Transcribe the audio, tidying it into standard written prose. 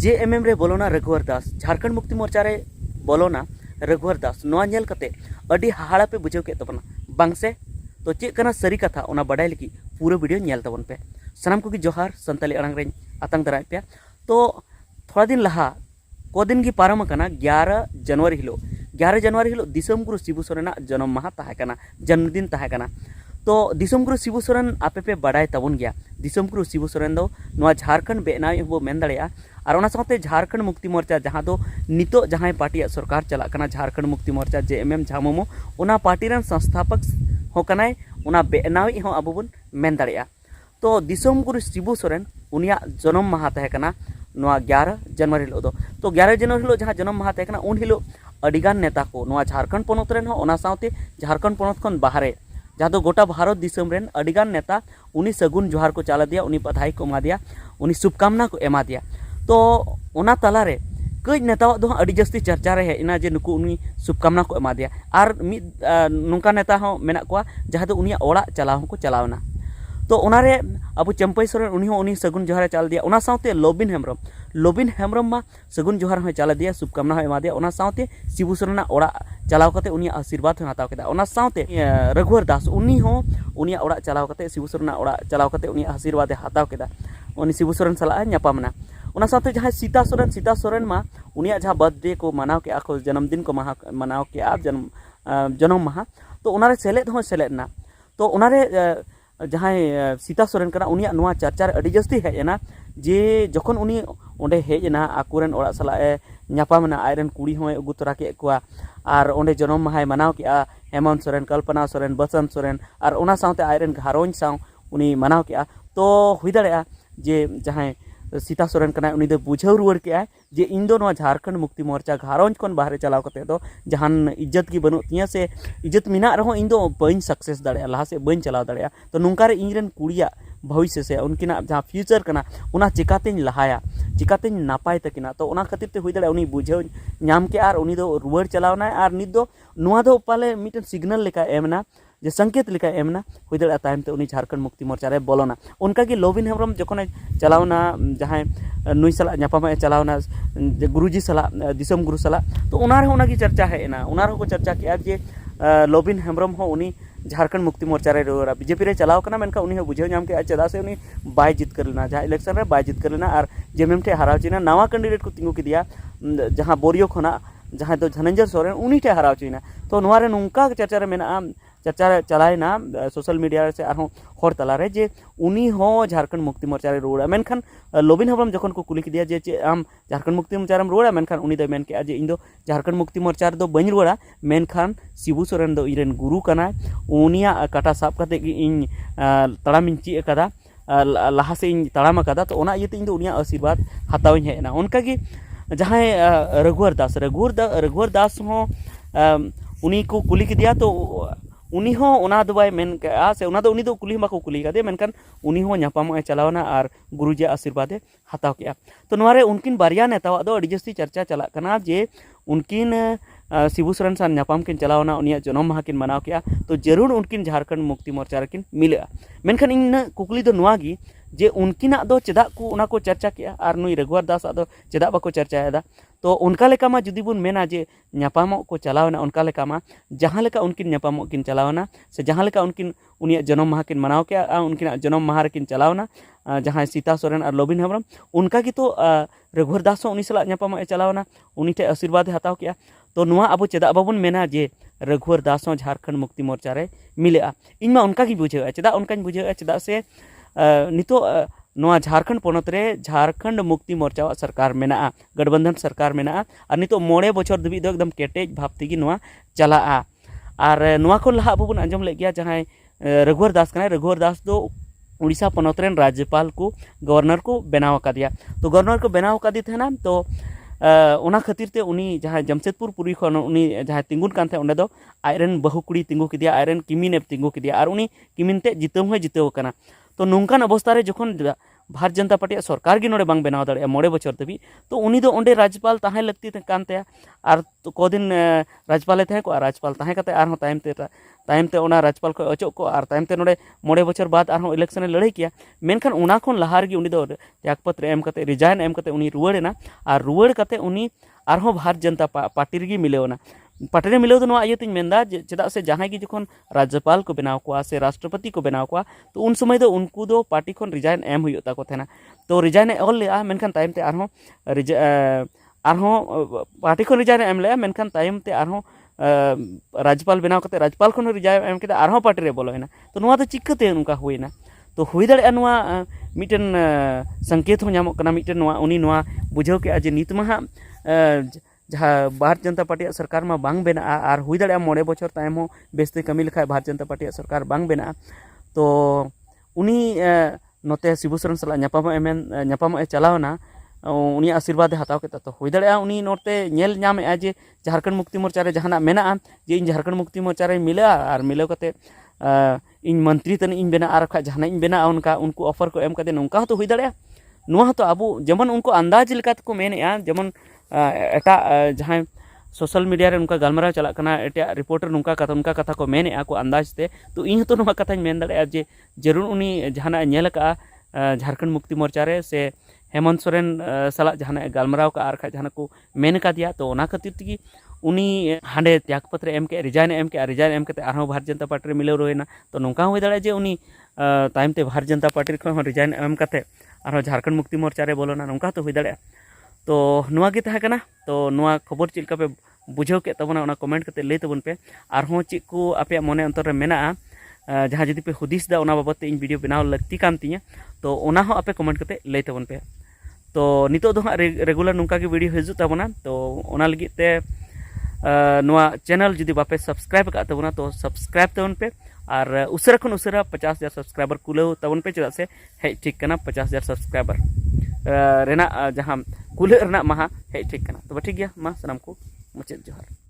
JMM रे बोलोना रघुवर दास झारखंड मुक्ति मोर्चा रे बोलोना रघुवर दास नोआ नेल कते अडी हाहाड़ा पे बुझेव के तबना बांग से तो चेक कना सरी कथा ओना बडाय लगी पूरा वीडियो नेल तबन पे सनाम को की जोहार संताली अड़ांग रे आतंग दराय पे तो थोड़ा दिन लहा को दिन की पारम कना 11 जनवरी हिलो दिसम गुरु शिबू सोरेना जन्म माह ताहे कना जन्मदिन ताहे कना तो दिसम गुरु शिबू सोरेन आपे पे बडाय तबन गया दिसम गुरु शिबू सोरेन दो नोआ झारखंड बेनाई हो मेन दड़िया और ओना साथे झारखंड मुक्ति मोर्चा जहाँ दो नितो जहाँ पार्टी सरकार चला कना झारखंड मुक्ति मोर्चा JMM झामुमो ओना पार्टी रन संस्थापक हो कनाय ओना बेनाई हो अबो बन मेन दड़िया तो दिसम गुरु शिबू सोरेन उनिया जन्म माह ताहे कना नोआ 11 जनवरी हिलो दो तो 11 जनवरी हिलो जहाँ जन्म माह ताहे कना उन हिलो अडिगान नेता को नोआ झारखंड पोनोत रेन हो ओना साथे झारखंड पोनोत खन बाहरे जहाँ तो गोटा भारत दिसम रेन अडिगान नेता उनी सगुन जोहार को चाला दिया उनी बधाई को एमा दिया उनी शुभकामना को एमा दिया तो ओना तलारे कई नेता दो अड़ी जस्ती चर्चा रे हेना जे नुकु उनी शुभकामना को एमा दिया और मिद नोंका नेता हो मेना कोआ जहाँ तो उनिया ओड़ा चलाव को चलावना तो ओनारे अब चंपई सोरेन उनी सगुन जोहार चाल दिया ओना साथे लोबिन हेम्ब्रम मा सगुन जोहार हो चाला दिया शुभकामना हो एमा दिया ओना साथे शिबू सोरेना ओड़ा चलाव कते उनी आशीर्वाद हो हताव केदा ओना साथे रघुवर दास उनी हो उनी ओड़ा चलाव कते शिबू सोरेना ओड़ा चलाव कते उनी आशीर्वाद हताव केदा उनी शिबू सोरेन सला न्यापामना ओना साथे जहाँ सीता सोरेन मा उनिया जहाँ बर्थडे को मनाव के आखो जन्मदिन को मनाव के आप जन्म माह तो ओनारे सेलेद हो सेलेदना तो ओनारे जहाँ सीता सोरेन कना उनिया नुआ चर्चा रे अड़ी जस्ती हेजना जे जखन उनी ओंडे हेजना आकुरेन ओड़ा सला न्यापामना आयरन कुड़ी होय अगु तोरा के कुआ और ओंडे जन्म माह मनाव के हेमंत सोरेन कल्पना सोरेन बसंत सोरेन और ओना साथे आयरन घारोंज साव उनी मनाव के तो हुई दाड़े जे जहाँ सीता सोरेन कना उनी दो बुझाव रुआर के जे इन दो नोआ झारखंड मुक्ति मोर्चा घारोंज खन बाहरे चलाव कते दो जहान इज्जत की बनु तिया से इज्जत मिना रहो इन दो बइन सक्सेस दाड़े लहा से बइन चलाव दाड़े तो नुंकारे इनरेन कुड़िया भविष्य से उनकिना जहाँ फ्यूचर कना उना चिकाते लहाया चिकाते नापाय तकिना तो उना खातिर ते हुई दाड़े उनी बुझाव नाम के आर उनी दो रुआर चलावना आर नित दो नुआ दो पाले मिटन सिग्नल लेका एमना जे संकेत लेका एमना हुई दाड़े तायम ते उनी झारखंड मुक्ति मोर्चा रे बोलोना उनका की लोबिन हेम्ब्रम जखन चलावना जहाँ नुई सला न्यापामा चलावना गुरुजी सला दिसम गुरु सला तो उनार हो की चर्चा हेना उनार को चर्चा के जे लोबिन हेम्ब्रम हो उनी झारखंड मुक्ति मोर्चा रे रोरा बीजेपी रे चलाव कना मेनका उनी हो बुझेव नाम के चदा से उनी बाय जित कर लेना जहाँ इलेक्शन रे बाय जित कर लेना और JMM ठे हराव चिना नवा कैंडिडेट को तिंगु के दिया जहाँ बोरियो खोना जहाँ तो धनंजय सोरेन उनी ठे हराव चिना तो नुआ रे नुंका चर्चा रे मेना चर्चा चलायना सोशल मीडिया से आरो हर तलारे जे उनी हो झारखंड मुक्ति मोर्चा रे रोड़ा मेनखान लोबिन हेम्ब्रम जखन को कुली दिया जे आम झारखंड मुक्ति मोर्चा रे रोड़ा मेनखान उनी दो मेन के जे इन दो झारखंड मुक्ति मोर्चा रे दो बइन रोड़ा मेनखान शिबू सोरेन दो इरेन गुरु कना उनिया काटा साब कते इन तड़ामिन ची कदा लहा से इन तड़ाम कदा तो ओना इयते इन दो उनिया आशीर्वाद हतावኝ हेना उनका की जहाँ रघुवर दास हो उनी को कुली दिया तो उनी हो ओना दो बाय मेन का से ओना दो उनी दो कुली बाको कुली का दे मेनखान उनी हो न्यापाम चलावना और गुरुजी आशीर्वाद हताव के तो नोरे उनकिन बारिया नेतावा दो अड़ी जस्ती चर्चा चला कना जे उनकिन शिबू सोरेन सान न्यापाम किन चलावना उनिया जन्म माह किन मनाव के तो जरूर उनकिन झारखंड मुक्ति मोर्चा रेकिन मिले मेनखान इन कुकली दो नोआ गी जे उनकिना दो चेदा को उना को चर्चा के और नुई रघुवर दास दो चेदा बाको चर्चा तो उनका लेका मा जुदी बुन मेना जे न्यापामो को चलावना उनका लेका मा जहाँ लेका उनकिन न्यापामो किन चलावना से जहाँ लेका उनकिन उनिया जन्म माह किन मनाव के उनकिन जन्म माह किन चलावना जहाँ सीता सोरेन और लोबिन हेम्ब्रम उनका की तो रघुवर दास उनी सला न्यापामो चलावना उनी ठे आशीर्वाद हताव के तो नुआ अब चेदा बाबुन मेना जे रघुवर दास झारखंड मुक्ति मोर्चा रे मिले इन मा उनका की बुझे चेदा उनका बुझे चेदा से नितो नोआ झारखंड पोनत रे झारखंड मुक्ति मोर्चा सरकार मेना गठबंधन सरकार मेना और नितो 9 बछर धबी दो एकदम केटेज भाव तेगी नोआ चला और नोआ को लहा अब बन आंजम ले गया जहाँ रघुवर दास कना रघुवर दास दो उड़ीसा पोनत रेन राज्यपाल को गवर्नर को बनाव का दिया तो गवर्नर को बनाव का दी थे ना तो ओना खातिर ते उनी जहाँ जमशेदपुर पुरी खन उनी जहाँ तिंगुन कान थे ओंडे दो आयरन बहु कुड़ी तिंगु के दिया आयरन किमिन तिंगु के दिया और उनी किमिन ते जितव हो जितव कना तो नोंकान अवस्था रे जखन भारत जनता पार्टी सरकार गी नोडे बांग बनाव दाड़े 9 बछर दबी तो उनी दो ओंडे राज्यपाल ताहे लगती कान तया आर तो कोदिन राज्यपाल ताहे को राज्यपाल ताहे कते आर तायम ते ओना राज्यपाल को अचोक को आर तायम ते नोडे 9 बछर बाद आर इलेक्शन लड़ाई किया मेनखान ओना खन लहार गी उनी दो त्यागपत्र एम कते रिजाइन एम कते उनी रुवाड़ेना आर रुवाड़ कते उनी आरहों भारत जनता पार्टी रेगी मिलेवना पार्टी मिले तो नवा इयतिन मेंदा चेदा से जहां की जखन राज्यपाल को बनाव को से राष्ट्रपति को बनाव को तो उन समय दो उनको दो पार्टी खन रिजाइन एम हुई ताको थेना तो रिजाइन ऑल ले मेनखान टाइम ते आरहों पार्टी खन रिजाइन एम ले मेनखान टाइम ते आरहों राज्यपाल बनाव कते राज्यपाल खन रिजाइन एम के आरहों पार्टी रे बोलोयना तो नवा तो चिक्कते उनका हुईना तो हुई दाड़े नवा मिटन संकेत हो नामक कना मिटन नवा उनी नवा बुझाव के जे नित मा जहाँ भारत जनता पार्टी सरकार में बांग बना और हुई दाड़े 9 बछर तायम हो बेसते कमी लेखा भारत जनता पार्टी सरकार बांग बना तो उनी नोते शिबू सोरेन साला ᱧᱟᱯᱟᱢ चलावना उनी आशीर्वाद हताव के तो हुई दाड़े उनी नोते नेल ᱧᱟᱢᱮᱜᱼᱟ जे झारखंड मुक्ति मोर्चा रे जहाना मेना जे इन झारखंड मुक्ति मोर्चा रे मिला और मिलाव कते इन मंत्री तन इन बना और खा जहाना इन बना उनका उनको ऑफर को एम कते नोंका तो हुई दाड़े नुआ तो अब जेमन उनको अंदाज लेकात को मेनेआ जेमन एटा जहाँ सोशल मीडिया रे उनका गलमाराव चला कना एटा रिपोर्टर उनका कथा को मेनेआ को अंदाज ते तो इन तो नुआ कथा मेन दाड़े जे जरूर उनी जहाना नेल का झारखंड मुक्ति मोर्चा रे से हेमंत सोरेन साला जहाना गलमाराव का आर जहाना को मेन का दिया तो ओना खातिर तगी उनी हांडे त्यागपत्र एम के रिजाइन एम के आरहों भारत जनता पार्टी रे मिलाव रोयना तो नोंका हुई दाड़े जे उनी तायम ते भारत जनता पार्टी खन रिजाइन एम कते आरहों झारखंड मुक्ति मोर्चा रे बोलोना नोंका तो हुई दाड़े तो नुआ गे ताहे कना तो नुआ खबर चिलका पे बुझाव के तबना ओना कमेंट कते लई तबन पे आरहों चिक को आपे मने अंतर रे मेना जहाँ जुदी पे हुदिस दा ओना बाबत इन वीडियो बनाव लगती कान तिया तो ओना हो आपे कमेंट कते लई तबन पे तो नितो दो रेगुलर नुका के वीडियो हिजु तबना तो ओना लगी ते नुआ चैनल जुदी बापे सब्सक्राइब का तबना तो सब्सक्राइब तबन पे और उसरा खन उसरा 50,000 सब्सक्राइबर कुलेव तबन पे चेदा से हेज ठीक कना 50,000 सब्सक्राइबर रेना जहाँ कुले रना महा हेज ठीक कना तो ठीक गया मा सनाम को मुचाद जोहार।